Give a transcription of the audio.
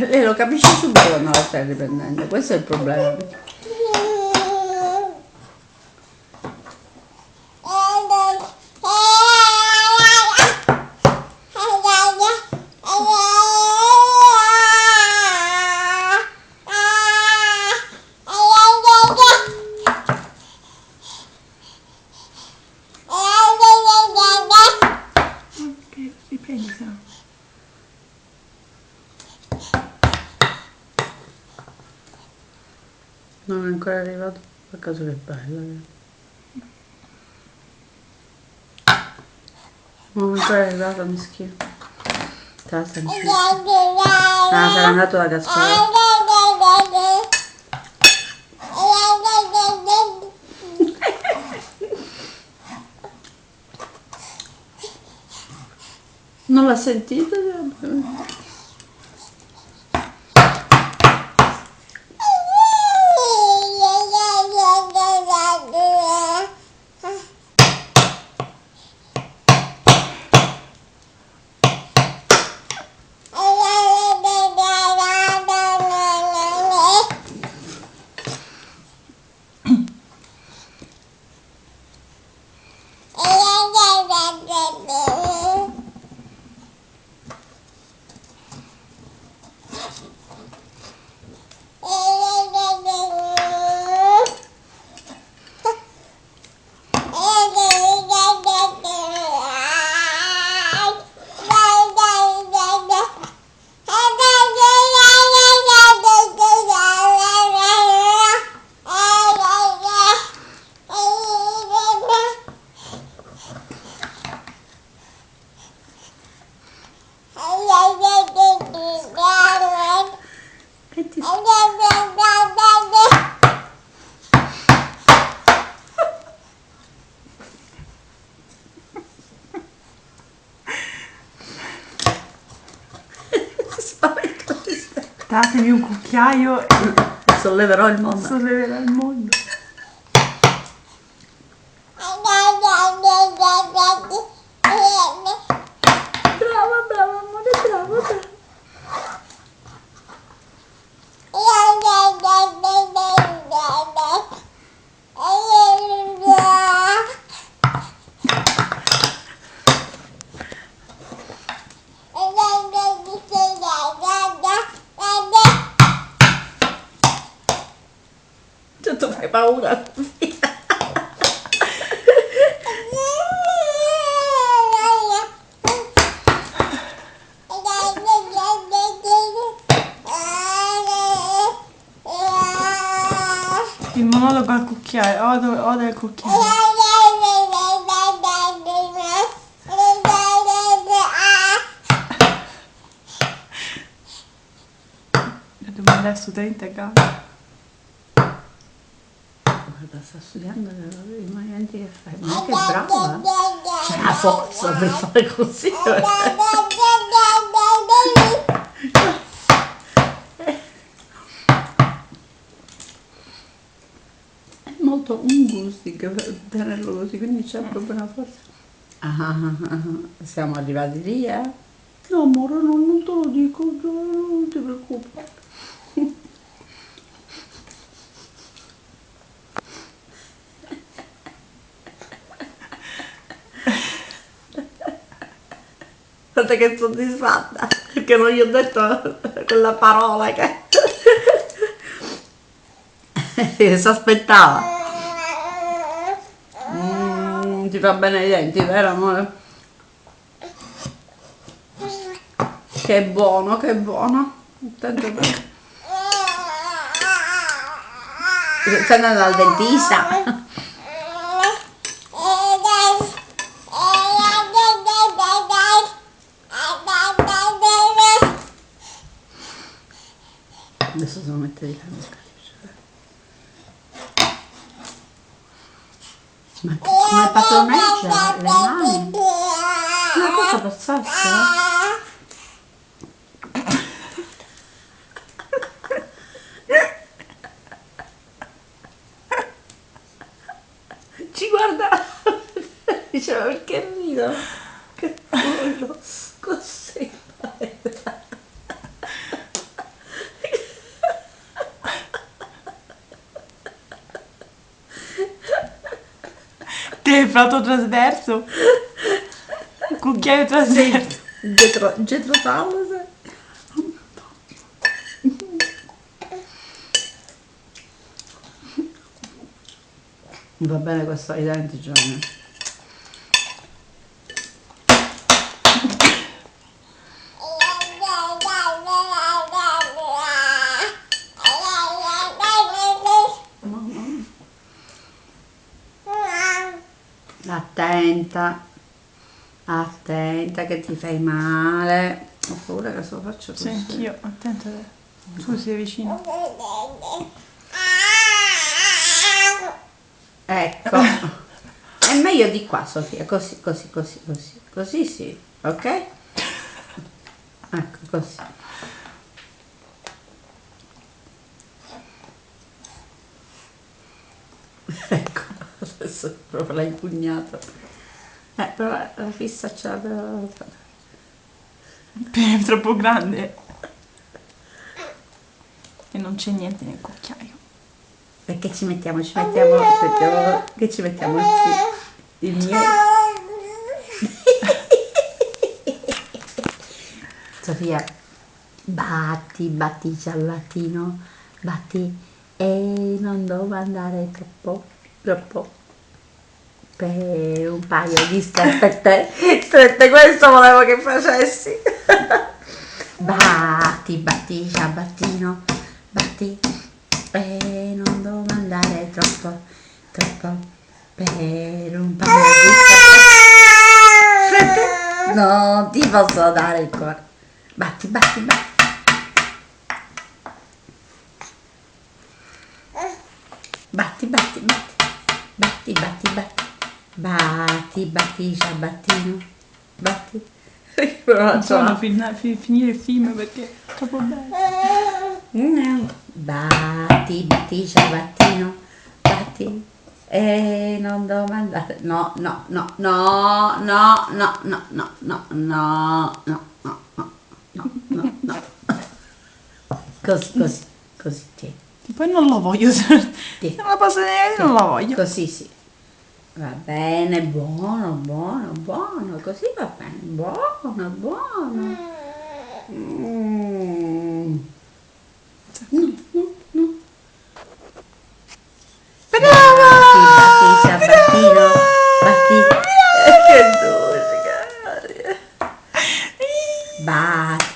Lei lo capisce subito quando la stai riprendendo, questo è il problema. Ok, riprendi se no. Non è ancora arrivato, a caso che bella. Non è ancora arrivato, mischino. Sta semplicissimo. Ah, sarà andato da Gaspare. Non l'ha sentito? Che ti... Spavento. Datemi un cucchiaio e Solleverò il mondo. solleverò il mondo. Brava, brava, amore, brava, brava. Tu fai paura. Il monologo al cucchiaio, oda al cucchiaio. Devo andare studente a casa. Guarda, sta studiando i movimenti che fai. Ma che brava. C'è la forza per fare così. È molto ungustic per tenerlo così, quindi c'è proprio una forza. Siamo arrivati lì, eh? No, amore, non te lo dico, non ti preoccupare. Guarda che soddisfatta, perché non gli ho detto quella parola che si aspettava. Ti fa bene i denti, vero amore? Che buono, che buono. Attento bene. Stai andando dal dentista? Adesso devo mettere di là le scalice. Ma come padroneggia le mani? Una cosa pazzesca. Ci guarda, diceva perché rido? Che culo, così. Il prato trasverso. Il cucchiaio trasverso. Dietro tavolo, sai. Va bene questo ai denti, Giovanni. Attenta, attenta che ti fai male. Ho paura che se lo faccio così. Sì, anch'io. Attenta. Tu sei vicino. Ecco. È meglio di qua, Sofia, così, così, così, così. Così sì, ok? Ecco, così. Ecco, adesso proprio l'hai impugnato. Però la fissa c'ha da... È troppo grande. E non c'è niente nel cucchiaio. Perché che ci mettiamo il miele. Sofia, batti il ciallatino, batti e non devo andare troppo per un paio di strette, questo volevo che facessi. Batti il ciabattino, batti e non devo andare troppo per un paio di strette. No, ti posso dare il cuore. Batti. Batti il ciabattino. Batti. Non so finire il film perché è troppo bello. Batti il ciabattino. Batti. E non devo mandare. No. Così, tieni. Poi non lo voglio. Se non la posso vedere, non la voglio. Così sì. Va bene, buono, così va bene, buono. No. Brava! Batti, ciabattino, batti. Che dolce, batti.